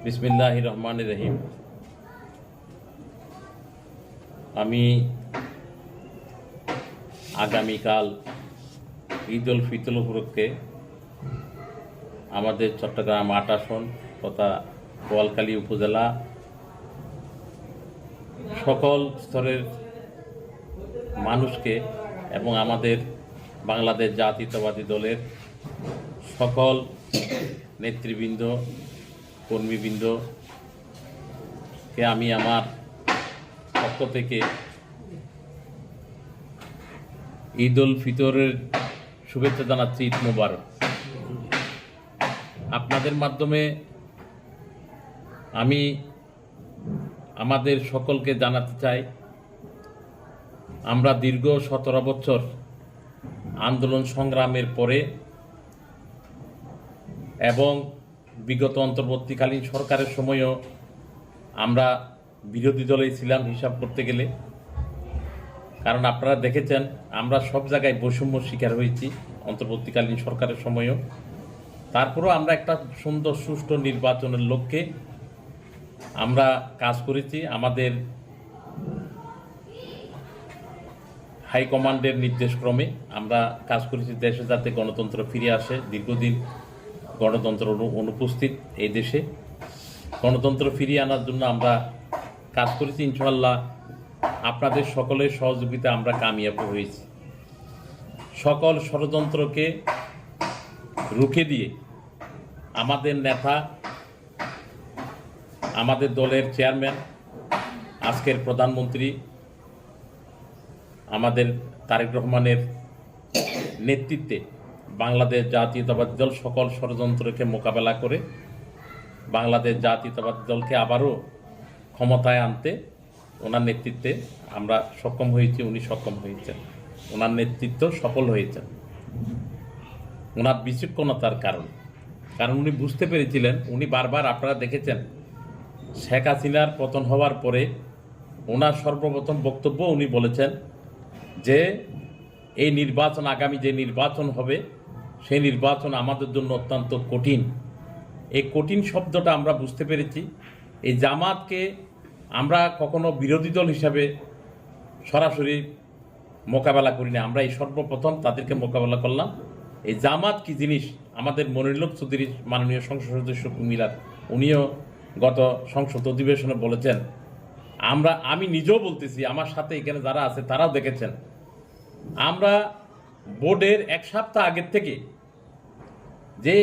বিসমিল্লাহির রহমানির রহিম। আমি আগামীকাল ঈদ উল ফিতর উপলক্ষে আমাদের চট্টগ্রাম ৮ আসন তথা বোয়ালখালী উপজেলা সকল স্তরের মানুষকে এবং আমাদের বাংলাদেশ জাতীয়তাবাদী দলের সকল নেতৃবৃন্দ কর্মীবৃন্দকে আমি আমার পক্ষ থেকে ঈদ উল ফিতরের শুভেচ্ছা জানাচ্ছি। ঈদ মোবারক। আপনাদের মাধ্যমে আমি আমাদের সকলকে জানাতে চাই, আমরা দীর্ঘ 17 বছর আন্দোলন সংগ্রামের পরে এবং বিগত অন্তর্বর্তীকালীন সরকারের সময়ও আমরা বিরোধী দলে ছিলাম হিসাব করতে গেলে, কারণ আপনারা দেখেছেন আমরা সব জায়গায় বৈষম্য শিকার হয়েছি অন্তর্বর্তীকালীন সরকারের সময়ও। তারপরেও আমরা একটা সুন্দর সুষ্ঠু নির্বাচনের লক্ষ্যে আমরা কাজ করেছি। আমাদের হাইকমান্ডের নির্দেশক্রমে আমরা কাজ করেছি দেশে যাতে গণতন্ত্র ফিরে আসে। দীর্ঘদিন গণতন্ত্র অনুপস্থিত এই দেশে, গণতন্ত্র ফিরিয়ে আনার জন্য আমরা কাজ করেছি। ইনশাআল্লাহ আপনাদের সকলের সহযোগিতা আমরা কামিয়াব হয়েছি। সকল ষড়যন্ত্রকে রুখে দিয়ে আমাদের নেতা, আমাদের দলের চেয়ারম্যান, আজকের প্রধানমন্ত্রী আমাদের তারেক রহমানের নেতৃত্বে বাংলাদেশ জাতীয়তাবাদী দল সকল ষড়যন্ত্রকে মোকাবেলা করে বাংলাদেশ জাতীয়তাবাদী দলকে আবারও ক্ষমতায় আনতে ওনার নেতৃত্বে আমরা সক্ষম হয়েছি। উনি সক্ষম হয়েছেন, ওনার নেতৃত্ব সফল হয়েছেন ওনার বিচক্ষণতার কারণ উনি বুঝতে পেরেছিলেন, উনি বারবার আপনারা দেখেছেন শেখ হাসিনার পতন হওয়ার পরে ওনার সর্বপ্রথম বক্তব্য উনি বলেছেন যে এই নির্বাচন, আগামী যে নির্বাচন হবে সেই নির্বাচন আমাদের জন্য অত্যন্ত কঠিন। এই কঠিন শব্দটা আমরা বুঝতে পেরেছি। এই জামাতকে আমরা কখনো বিরোধী দল হিসাবে সরাসরি মোকাবেলা করি না, আমরা এই সর্বপ্রথম তাদেরকে মোকাবেলা করলাম। এই জামাত কি জিনিস আমাদের মনিরুল হক চৌধুরী মাননীয় সংসদ সদস্য কুমিল্লার, উনিও গত সংসদ অধিবেশনে বলেছেন। আমি নিজেও বলতেছি, আমার সাথে এখানে যারা আছে তারাও দেখেছেন, আমরা বোর্ডের 1 সপ্তাহ আগের থেকে যে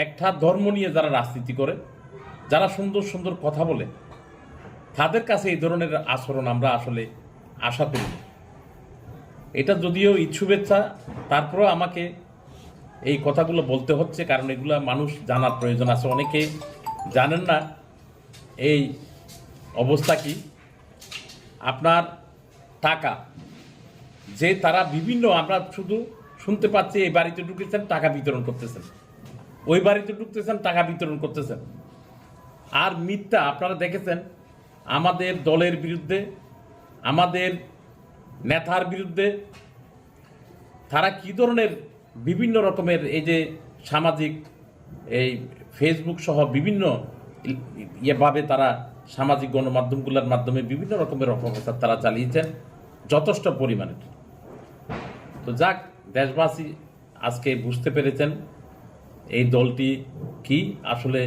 একটা ধর্ম নিয়ে যারা রাজনীতি করে, যারা সুন্দর সুন্দর কথা বলে, তাদের কাছে এই ধরনের আচরণ আমরা আসলে আশা করি। এটা যদিও ঈদ শুভেচ্ছা, তারপরেও আমাকে এই কথাগুলো বলতে হচ্ছে, কারণ এগুলো মানুষ জানার প্রয়োজন আছে। অনেকে জানেন না এই অবস্থা কি। আপনার টাকা যে তারা বিভিন্ন, আমরা শুধু শুনতে পাচ্ছি এই বাড়িতে ঢুকেছেন টাকা বিতরণ করতেছেন, ওই বাড়িতে ঢুকতেছেন টাকা বিতরণ করতেছেন। আর মিথ্যা আপনারা দেখেছেন আমাদের দলের বিরুদ্ধে, আমাদের নেতার বিরুদ্ধে তারা কি ধরনের বিভিন্ন রকমের এই যে সামাজিক এই ফেসবুক সহ বিভিন্ন ইয়েভাবে তারা সামাজিক গণমাধ্যমগুলোর মাধ্যমে বিভিন্ন রকমের অপপ্রচার তারা চালিয়েছেন যথেষ্ট পরিমাণে। তো যাক, দেশবাসী আজকে বুঝতে পেরেছেন এই দলটি কি আসলে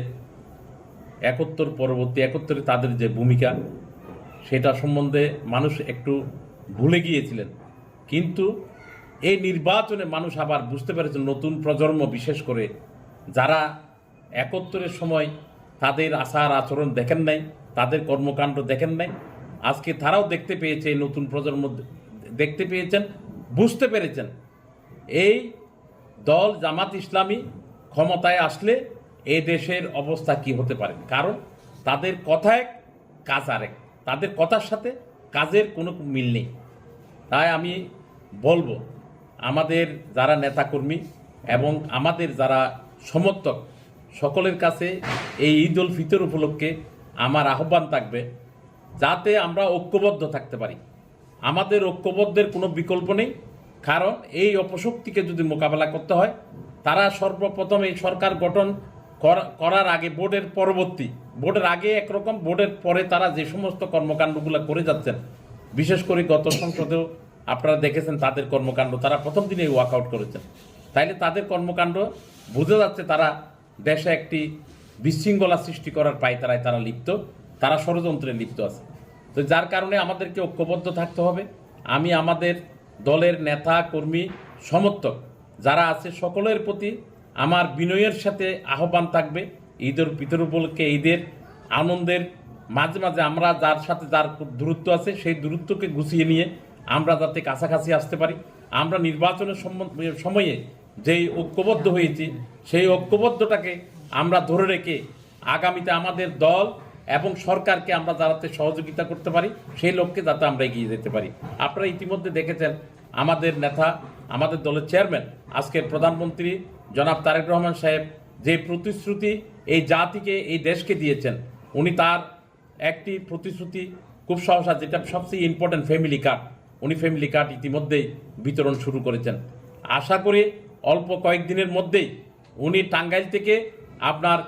71 পরবর্তী 71-এ তাদের যে ভূমিকা সেটা সম্বন্ধে মানুষ একটু ভুলে গিয়েছিলেন, কিন্তু এই নির্বাচনে মানুষ আবার বুঝতে পেরেছেন। নতুন প্রজন্ম বিশেষ করে যারা 71-এর সময় তাদের আচার আচরণ দেখেন নাই, তাদের কর্মকাণ্ড দেখেন নাই, আজকে তারাও দেখতে পেয়েছে, এই নতুন প্রজন্ম দেখতে পেয়েছেন, বুঝতে পেরেছেন এই দল জামাত ইসলামী ক্ষমতায় আসলে এই দেশের অবস্থা কি হতে পারে। কারণ তাদের কথা এক, কাজ আরেক, তাদের কথার সাথে কাজের কোনো মিল নেই। তাই আমি বলবো আমাদের যারা নেতাকর্মী এবং আমাদের যারা সমর্থক সকলের কাছে এই ঈদ উল ফিতর উপলক্ষে আমার আহ্বান থাকবে যাতে আমরা ঐক্যবদ্ধ থাকতে পারি। আমাদের ঐক্যবদ্ধের কোনো বিকল্প নেই, কারণ এই অপশক্তিকে যদি মোকাবেলা করতে হয় তারা সর্বপ্রথম এই সরকার গঠন করার আগে, বোর্ডের পরবর্তী, বোর্ডের আগে একরকম, বোর্ডের পরে তারা যে সমস্ত কর্মকাণ্ডগুলো করে যাচ্ছেন, বিশেষ করে গত সংসদেও আপনারা দেখেছেন তাদের কর্মকাণ্ড, তারা প্রথম দিনেই ওয়াকআউট করেছেন। তাইলে তাদের কর্মকাণ্ড বোঝা যাচ্ছে তারা দেশে একটি বিশৃঙ্খলা সৃষ্টি করার পায়তারায় তারা লিপ্ত, তারা ষড়যন্ত্রে লিপ্ত আছে। তো যার কারণে আমাদেরকে ঐক্যবদ্ধ থাকতে হবে। আমি আমাদের দলের নেতা কর্মী সমর্থক যারা আছে সকলের প্রতি আমার বিনয়ের সাথে আহ্বান থাকবে, ঈদের ফিতর উপলক্ষে ঈদের আনন্দের মাঝে মাঝে আমরা যার সাথে যার দূরত্ব আছে সেই দূরত্বকে গুছিয়ে নিয়ে আমরা যাতে কাছাকাছি আসতে পারি। আমরা নির্বাচনের সময়ে যেই ঐক্যবদ্ধ হয়েছি সেই ঐক্যবদ্ধটাকে আমরা ধরে রেখে আগামীতে আমাদের দল এবং সরকারকে আমরা যাতে সহযোগিতা করতে পারি, সেই লক্ষ্যে যাতে আমরা এগিয়ে যেতে পারি। আপনারা ইতিমধ্যে দেখেছেন আমাদের নেতা, আমাদের দলের চেয়ারম্যান, আজকের প্রধানমন্ত্রী জনাব তারেক রহমান সাহেব যে প্রতিশ্রুতি এই জাতিকে, এই দেশকে দিয়েছেন, উনি তার একটি প্রতিশ্রুতি খুব সহসা, যেটা সবচেয়ে ইম্পর্টেন্ট, ফ্যামিলি কার্ড, উনি ফ্যামিলি কার্ড ইতিমধ্যেই বিতরণ শুরু করেছেন। আশা করি অল্প কয়েকদিনের মধ্যেই উনি টাঙ্গাইল থেকে আপনার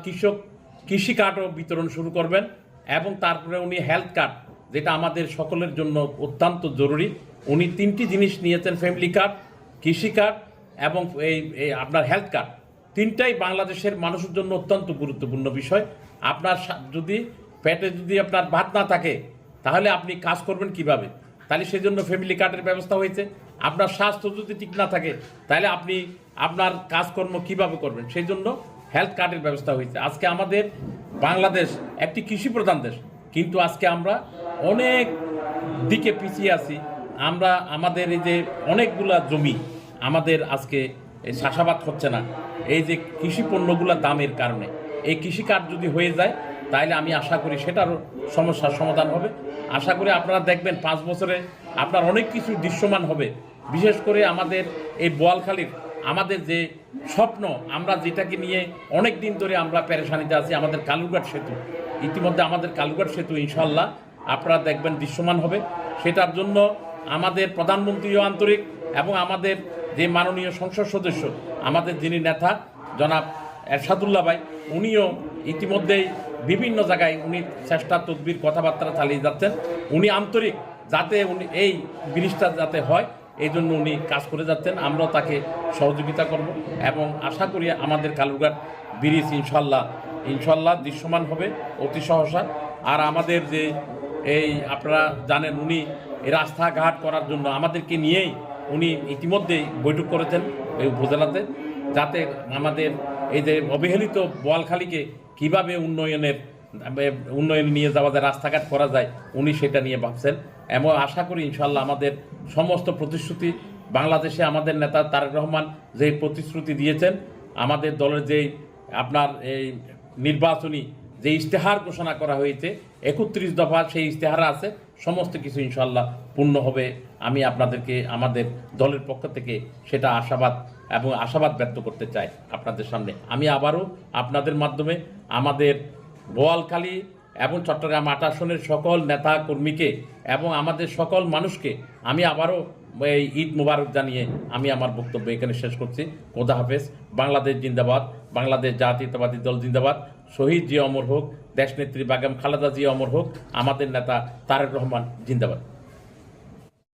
কৃষি কার্ডও বিতরণ শুরু করবেন, এবং তারপরে উনি হেলথ কার্ড, যেটা আমাদের সকলের জন্য অত্যন্ত জরুরি। উনি 3টি জিনিস নিয়েছেন, ফ্যামিলি কার্ড, কৃষি কার্ড এবং এই আপনার হেলথ কার্ড। 3টাই বাংলাদেশের মানুষের জন্য অত্যন্ত গুরুত্বপূর্ণ বিষয়। আপনার যদি পেটে যদি আপনার ভাত না থাকে তাহলে আপনি কাজ করবেন কিভাবে? তাহলে সেজন্য ফ্যামিলি কার্ডের ব্যবস্থা হয়েছে। আপনার স্বাস্থ্য যদি ঠিক না থাকে তাহলে আপনি আপনার কাজকর্ম কিভাবে করবেন? সেই জন্য হেলথ কার্ডের ব্যবস্থা হয়েছে। আজকে আমাদের বাংলাদেশ একটি কৃষি প্রধান দেশ, কিন্তু আজকে আমরা অনেক দিকে পিছিয়ে আছি। আমরা আমাদের এই যে অনেকগুলা জমি আমাদের আজকে চাষাবাদ হচ্ছে না, এই যে কৃষি পণ্যগুলোর দামের কারণে। এই কৃষি কার্ড যদি হয়ে যায় তাহলে আমি আশা করি সেটারও সমস্যার সমাধান হবে। আশা করি আপনারা দেখবেন 5 বছরে আপনার অনেক কিছু দৃশ্যমান হবে। বিশেষ করে আমাদের এই বোয়ালখালীর আমাদের যে স্বপ্ন, আমরা যেটাকে নিয়ে অনেক দিন ধরে আমরা পেরেশানিতে আছি, আমাদের কালুরঘাট সেতু, ইতিমধ্যে আমাদের কালুরঘাট সেতু ইনশাল্লাহ আপনারা দেখবেন দৃশ্যমান হবে। সেটার জন্য আমাদের প্রধানমন্ত্রীও আন্তরিক, এবং আমাদের যে মাননীয় সংসদ সদস্য, আমাদের যিনি নেতা জনাব এরশাদুল্লাহ ভাই, উনিও ইতিমধ্যেই বিভিন্ন জায়গায় উনি চেষ্টা তদবির কথাবার্তা চালিয়ে যাচ্ছেন। উনি আন্তরিক যাতে উনি এই ব্রিজটা যাতে হয়, এই জন্য উনি কাজ করে যাচ্ছেন। আমরাও তাকে সহযোগিতা করব, এবং আশা করি আমাদের কালুরঘাট ব্রিজ ইনশাল্লাহ দৃশ্যমান হবে অতি সহসা। আর আমাদের যে এই আপনারা জানেন উনি এই রাস্তাঘাট করার জন্য আমাদেরকে নিয়েই উনি ইতিমধ্যেই বৈঠক করেছেন এই উপজেলাতে, যাতে আমাদের এই যে অবহেলিত বোয়ালখালীকে কীভাবে উন্নয়নে নিয়ে যাওয়া যায়, রাস্তাঘাট করা যায়, উনি সেটা নিয়ে ভাবছেন। এবং আশা করি ইনশাল্লাহ আমাদের সমস্ত প্রতিশ্রুতি, বাংলাদেশে আমাদের নেতা তারেক রহমান যে প্রতিশ্রুতি দিয়েছেন, আমাদের দলের যেই আপনার এই নির্বাচনী যে ইশতেহার ঘোষণা করা হয়েছে 31 দফা, সেই ইশতেহার আছে, সমস্ত কিছু ইনশাল্লাহ পূর্ণ হবে। আমি আপনাদেরকে আমাদের দলের পক্ষ থেকে সেটা আশাবাদ ব্যক্ত করতে চাই আপনাদের সামনে। আমি আবারও আপনাদের মাধ্যমে আমাদের বোয়ালখালী এবং চট্টগ্রাম 8 আসনের সকল নেতা কর্মীকে এবং আমাদের সকল মানুষকে আমি আবারও এই ঈদ মুবারক জানিয়ে আমি আমার বক্তব্য এখানে শেষ করছি। খোদা হাফেজ। বাংলাদেশ জিন্দাবাদ, বাংলাদেশ জাতীয়তাবাদী দল জিন্দাবাদ, শহীদ জিয়া অমর হোক, দেশনেত্রী বেগম খালেদা জিয়া অমর হোক, আমাদের নেতা তারেক রহমান জিন্দাবাদ।